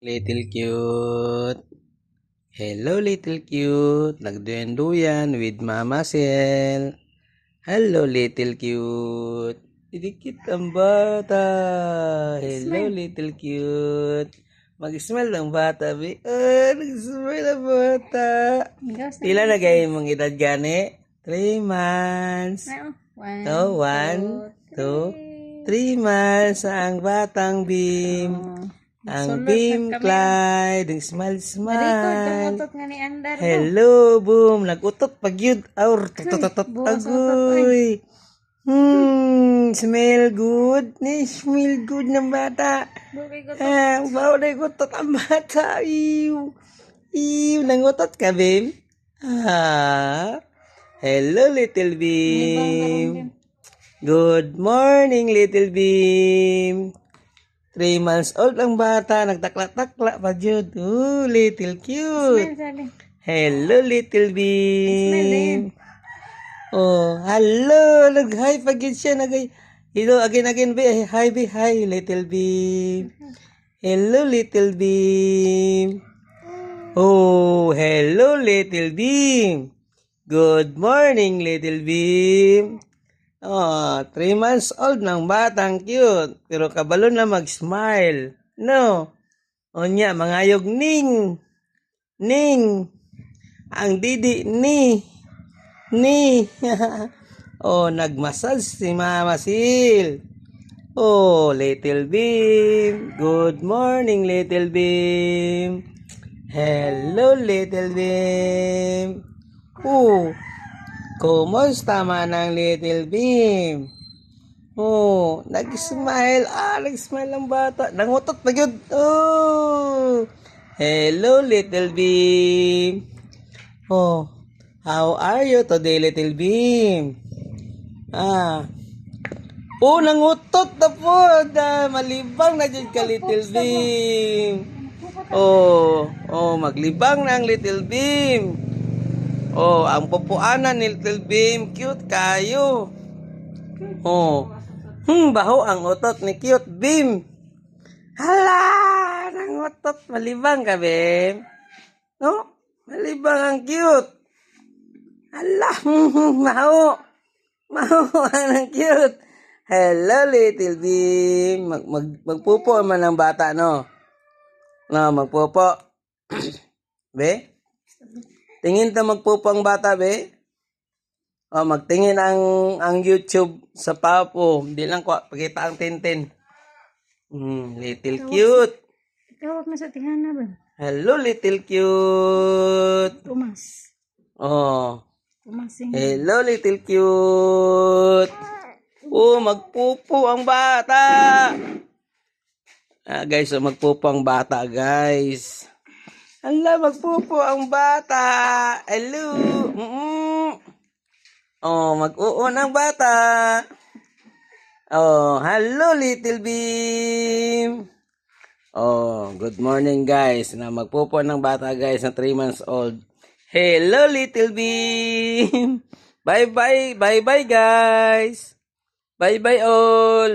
Little cute. Hello, little cute. Nagduyan-duyan with Mama Sel. Hello, little cute. Didikit ang bata. Hello, little cute. Mag-smile ang bata, be. Nag-smile ang bata. Pila na kayo mong edad gani? 3 months. Oh, 1, 2, 3 months ang batang Bim. Ang Bim Clyde, smile. Hello, boom. Nagutot pag yun. Agoy. Smell good. Smell good ng bata. Bawa na gutot ang bata. Nangutot ka, Bim? Hello, little Bim. Good morning, little Bim. 3 months old ang bata, nagtakla-takla pa jud. Little cute. Hello, little Bim. Hello. Nag-hi pa gid siya. Hello, again, be. Hi, be. Hi, little Bim. Hello, little Bim. Hello, little Bim. Good morning, little Bim. 3 months old ng batang cute. Pero kabalo na mag-smile. No? Onya, mangayog ning. Ning. Ang didi ni. Nagmassage si Mama Sil. Little Bim. Good morning, little Bim. Hello, little Bim. Kumusta man ang little Bim? Nag-smile. Nag-smile ang bata. Nangutot pa yun. Hello, little Bim. How are you today, little Bim? Nangutot na po. Malibang na dyan ka, little Bim. Maglibang na ang little Bim. Ang pupuanan ni little Bim, cute kayo. Baho ang utot ni cute Bim. Hala, nangutot. Malibang ka, Bim. Malibang ang cute. Hala, baho. Baho ang cute. Hello, little Bim. Magpupo man ang bata, no? Magpupo. Be? Tingin ta magpupo ang bata, be? Magtingin ang YouTube sa papo. Hindi lang ko pakita ang tintin. Little cute. Tawag na sa tingana ba? Hello, little cute. Tumas. Hello, little cute. Magpupo ang bata. Guys, magpupo ang bata, guys. Hala, magpupo ang bata. Hello. Mag-uon ang bata. Hello, little Bim. Good morning, guys. Magpupo ng bata, guys, na 3 months old. Hello, little Bim. Bye-bye. Bye-bye, guys. Bye-bye, all.